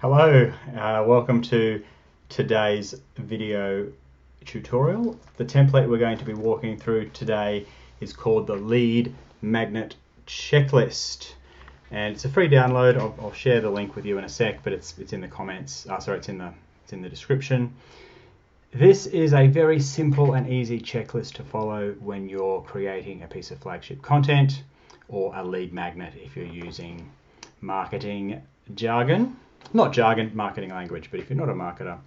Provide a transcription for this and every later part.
Hello, welcome to today's video tutorial. The template we're going to be walking through today is called the Lead Magnet Checklist, and it's a free download. I'll share the link with you in a sec, but it's in the comments. It's in the description. This is a very simple and easy checklist to follow when you're creating a piece of flagship content or a lead magnet if you're using marketing jargon. Not jargon, marketing language, but if you're not a marketer,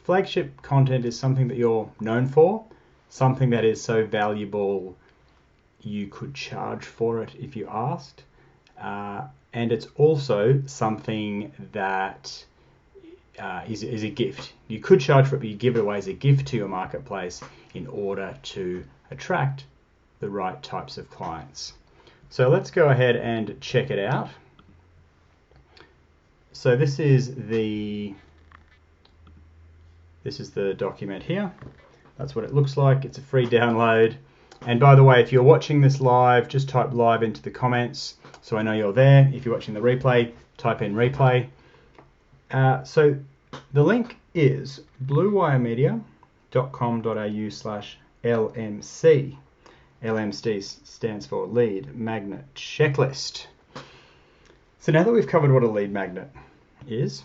flagship content is something that you're known for, something that is so valuable you could charge for it if you asked, and it's also something that is a gift. You could charge for it, but you give it away as a gift to your marketplace in order to attract the right types of clients. So let's go ahead and check it out. So this is the document here. That's what it looks like. It's a free download. And by the way, if you're watching this live, just type live into the comments so I know you're there. If you're watching the replay, type in replay. So the link is bluewiremedia.com.au/LMC. LMC stands for Lead Magnet Checklist. So now that we've covered what a lead magnet is,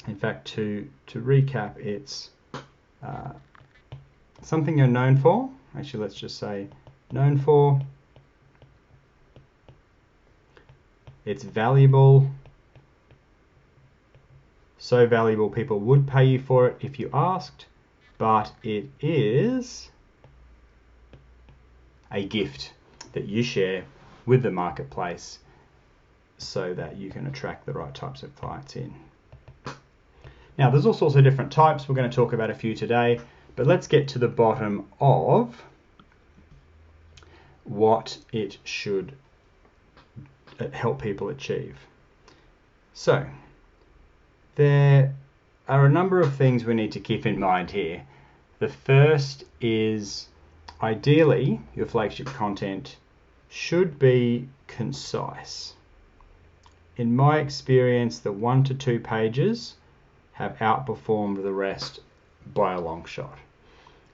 in fact, to recap, it's something you're known for. Actually, let's just say known for. It's valuable. So valuable people would pay you for it if you asked, but it is a gift that you share with the marketplace so that you can attract the right types of clients in. Now, there's all sorts of different types. We're going to talk about a few today, but let's get to the bottom of what it should help people achieve. So, there are a number of things we need to keep in mind here. The first is, ideally, your flagship content should be concise. In my experience, the 1 to 2 pages have outperformed the rest by a long shot.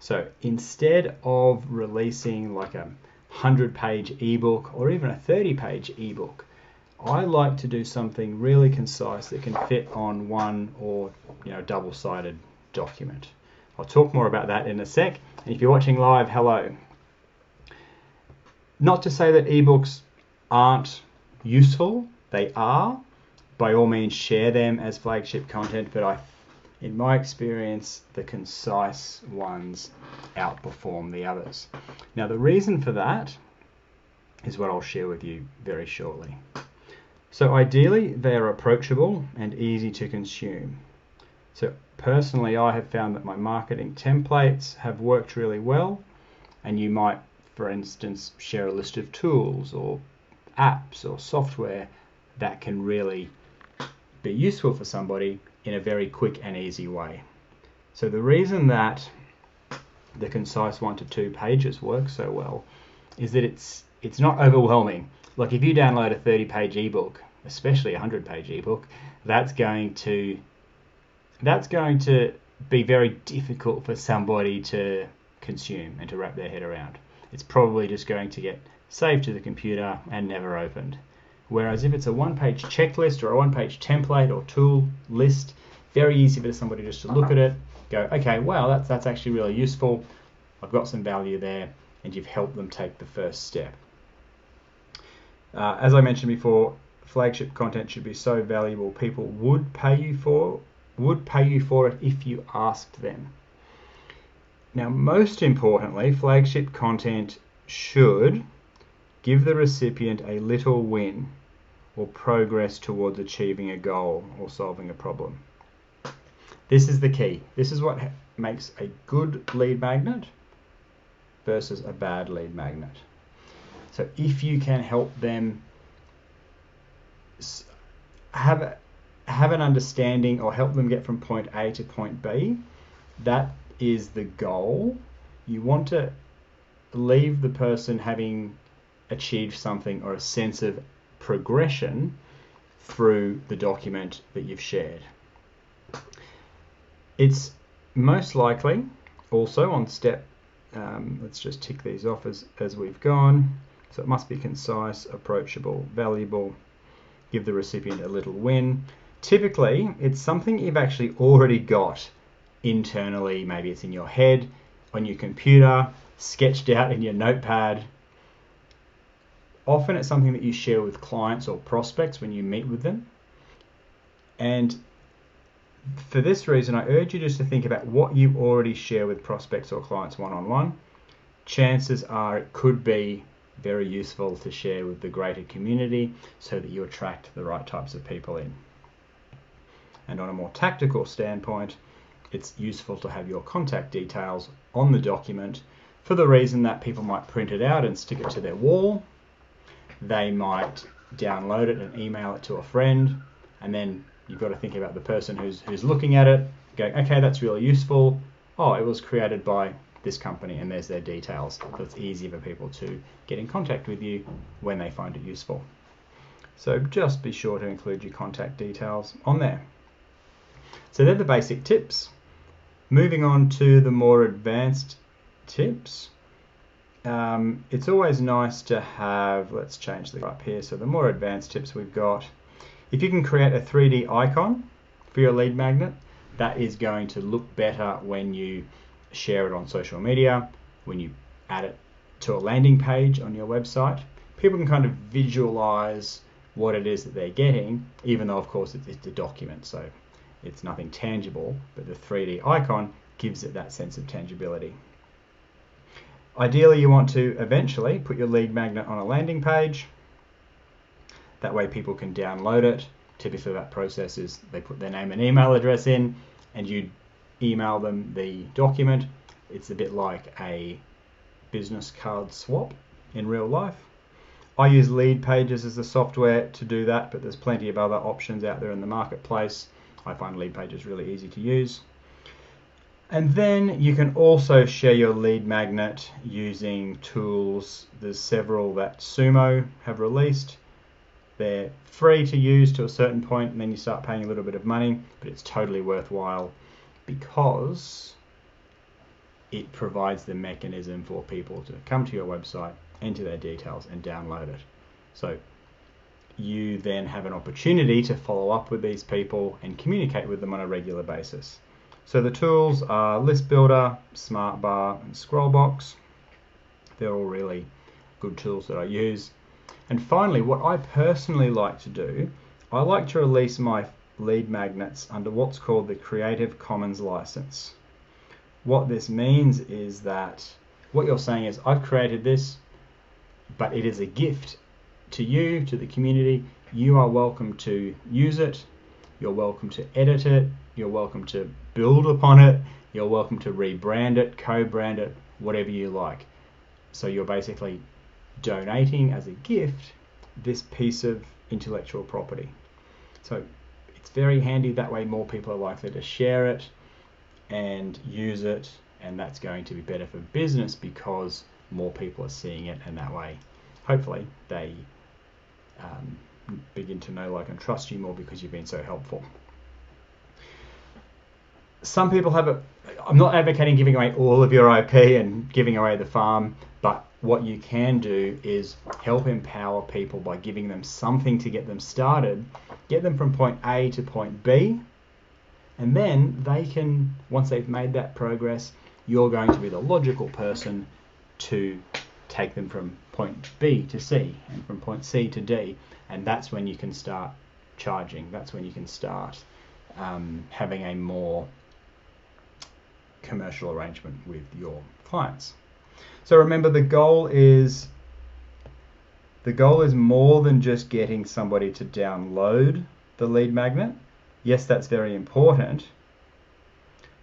So instead of releasing like a 100-page ebook or even a 30-page ebook, I like to do something really concise that can fit on one or double-sided document. I'll talk more about that in a sec. And if you're watching live, hello. Not to say that ebooks aren't useful. They are. By all means, share them as flagship content, but in my experience, the concise ones outperform the others. Now, the reason for that is what I'll share with you very shortly. So ideally, they are approachable and easy to consume. So personally, I have found that my marketing templates have worked really well, and you might, for instance, share a list of tools or apps or software that can really be useful for somebody in a very quick and easy way. So the reason that the concise 1 to 2 pages work so well is that it's not overwhelming. Like if you download a 30-page ebook, especially a 100-page ebook, that's going to be very difficult for somebody to consume and to wrap their head around. It's probably just going to get saved to the computer and never opened. Whereas if it's a 1-page checklist or a 1-page template or tool list, very easy for somebody just to look at it, go, okay, wow, that's actually really useful. I've got some value there, and you've helped them take the first step. As I mentioned before, flagship content should be so valuable people would pay you for it if you asked them. Now, most importantly, flagship content should give the recipient a little win or progress towards achieving a goal or solving a problem. This is the key. This is what makes a good lead magnet versus a bad lead magnet. So if you can help them have an understanding or help them get from point A to point B, that is the goal. You want to leave the person having achieved something or a sense of progression through the document that you've shared. It's most likely also on step, let's just tick these off as we've gone. So it must be concise, approachable, valuable, give the recipient a little win. Typically, it's something you've actually already got internally. Maybe it's in your head, on your computer, sketched out in your notepad. Often it's something that you share with clients or prospects when you meet with them. And for this reason, I urge you just to think about what you already share with prospects or clients one-on-one. Chances are it could be very useful to share with the greater community so that you attract the right types of people in. And on a more tactical standpoint, it's useful to have your contact details on the document for the reason that people might print it out and stick it to their wall. They might download it and email it to a friend, and then you've got to think about the person who's looking at it, going, okay, that's really useful. Oh, it was created by this company, and there's their details. So it's easy for people to get in contact with you when they find it useful. So just be sure to include your contact details on there. So they're the basic tips. Moving on to the more advanced tips. It's always nice to have, let's change the up here. So the more advanced tips we've got, if you can create a 3D icon for your lead magnet, that is going to look better when you share it on social media, when you add it to a landing page on your website. People can kind of visualize what it is that they're getting, even though of course it's a document, so it's nothing tangible, but the 3D icon gives it that sense of tangibility. Ideally, you want to eventually put your lead magnet on a landing page. That way people can download it. Typically that process is they put their name and email address in and you email them the document. It's a bit like a business card swap in real life. I use Lead Pages as the software to do that, but there's plenty of other options out there in the marketplace. I find Lead Pages really easy to use. And then you can also share your lead magnet using tools. There's several that Sumo have released. They're free to use to a certain point, and then you start paying a little bit of money, but it's totally worthwhile because it provides the mechanism for people to come to your website, enter their details, and download it. So you then have an opportunity to follow up with these people and communicate with them on a regular basis. So the tools are List Builder, SmartBar, and Scrollbox. They're all really good tools that I use. And finally, what I personally like to do, I like to release my lead magnets under what's called the Creative Commons license. What this means is that what you're saying is, I've created this, but it is a gift to you, to the community. You are welcome to use it. You're welcome to edit it. You're welcome to build upon it. You're welcome to rebrand it, co-brand it, whatever you like. So you're basically donating as a gift this piece of intellectual property. So it's very handy. That way more people are likely to share it and use it, and that's going to be better for business because more people are seeing it, and that way hopefully they begin to know, like, and trust you more because you've been so helpful. Some people have I'm not advocating giving away all of your IP and giving away the farm, but what you can do is help empower people by giving them something to get them started, get them from point A to point B, and then they can, once they've made that progress, you're going to be the logical person to take them from point B to C and from point C to D, and that's when you can start charging. That's when you can start having a more commercial arrangement with your clients. So remember, the goal is more than just getting somebody to download the lead magnet. Yes, that's very important,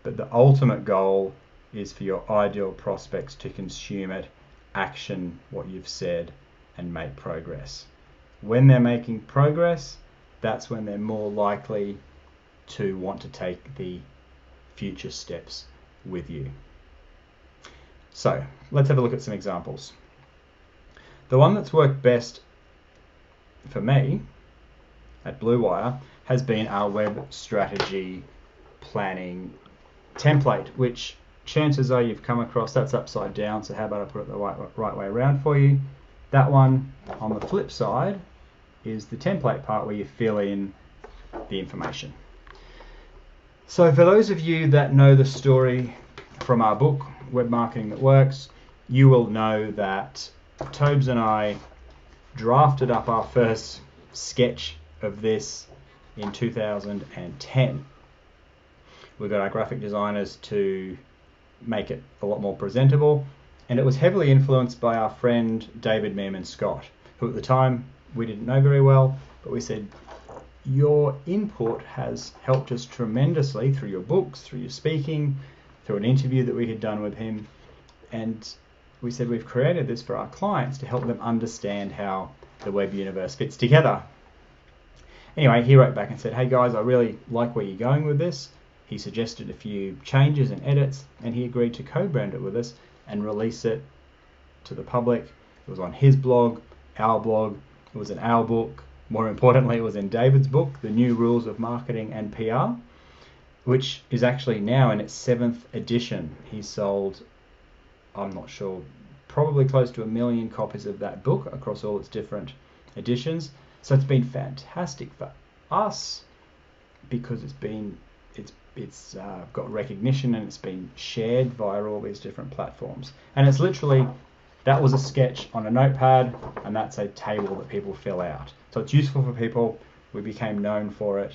but the ultimate goal is for your ideal prospects to consume it, action what you've said, and make progress. When they're making progress, that's when they're more likely to want to take the future steps with you. So let's have a look at some examples. The one that's worked best for me at Bluewire has been our web strategy planning template, which chances are you've come across. That's upside down, so how about I put it the right way around for you. That one on the flip side is the template part where you fill in the information. So for those of you that know the story from our book, Web Marketing That Works, you will know that Tobes and I drafted up our first sketch of this in 2010. We got our graphic designers to make it a lot more presentable, and it was heavily influenced by our friend David Meerman Scott, who at the time we didn't know very well, but we said, your input has helped us tremendously through your books, through your speaking, through an interview that we had done with him, and we said we've created this for our clients to help them understand how the web universe fits together. Anyway, he wrote back and said, hey guys, I really like where you're going with this. He suggested a few changes and edits, and he agreed to co-brand it with us and release it to the public. It was on his blog, our blog, it was in our book. More importantly, it was in David's book, The New Rules of Marketing and PR, which is actually now in its 7th edition. He sold, I'm not sure, probably close to 1 million copies of that book across all its different editions. So it's been fantastic for us because it's got recognition and it's been shared via all these different platforms. And it's literally, that was a sketch on a notepad, and that's a table that people fill out. So it's useful for people. We became known for it,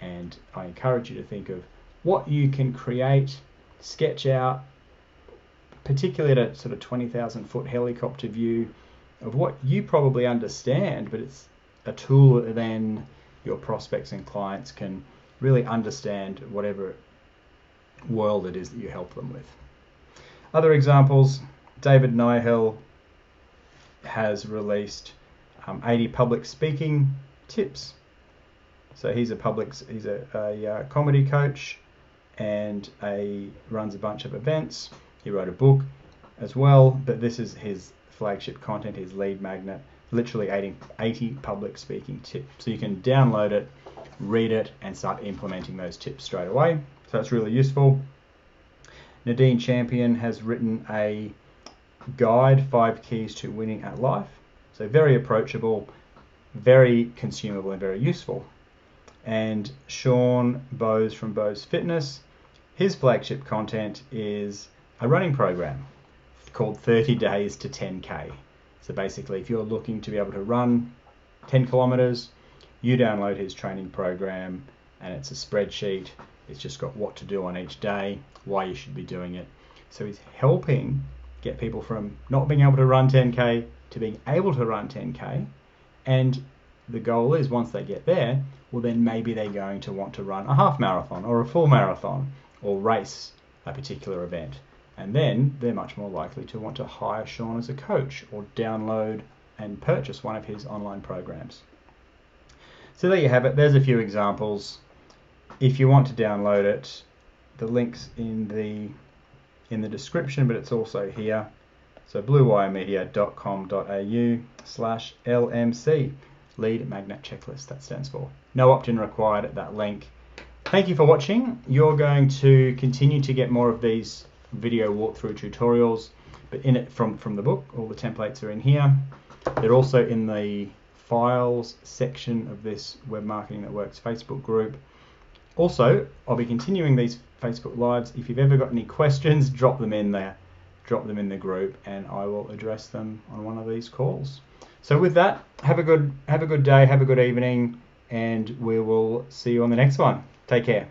and I encourage you to think of what you can create, sketch out, particularly at a sort of 20,000 foot helicopter view of what you probably understand, but it's a tool that then your prospects and clients can really understand whatever world it is that you help them with. Other examples, David Nihill has released 80 public speaking tips. So he's a comedy coach and runs a bunch of events. He wrote a book as well, but this is his flagship content, his lead magnet, literally 80 public speaking tips. So you can download it, read it, and start implementing those tips straight away. So it's really useful. Nadine Champion has written a guide, 5 keys to winning at life. So very approachable, very consumable, and very useful. And Sean Bowes from Bowes Fitness, his flagship content is a running program called 30 Days to 10K. So basically, if you're looking to be able to run 10 kilometers, you download his training program, and it's a spreadsheet. It's just got what to do on each day, why you should be doing it. So he's helping get people from not being able to run 10K to being able to run 10K. And the goal is once they get there, well then maybe they're going to want to run a half marathon or a full marathon or race a particular event. And then they're much more likely to want to hire Sean as a coach or download and purchase one of his online programs. So there you have it. There's a few examples. If you want to download it, the link's in the description, but it's also here. So bluewiremedia.com.au/LMC, lead magnet checklist, that stands for. No opt-in required at that link. Thank you for watching. You're going to continue to get more of these video walkthrough tutorials, but in it from the book, all the templates are in here. They're also in the files section of this Web Marketing That Works Facebook group. Also, I'll be continuing these Facebook Lives. If you've ever got any questions, drop them in there. Drop them in the group, and I will address them on one of these calls. So with that, have a good day, have a good evening, and we will see you on the next one. Take care.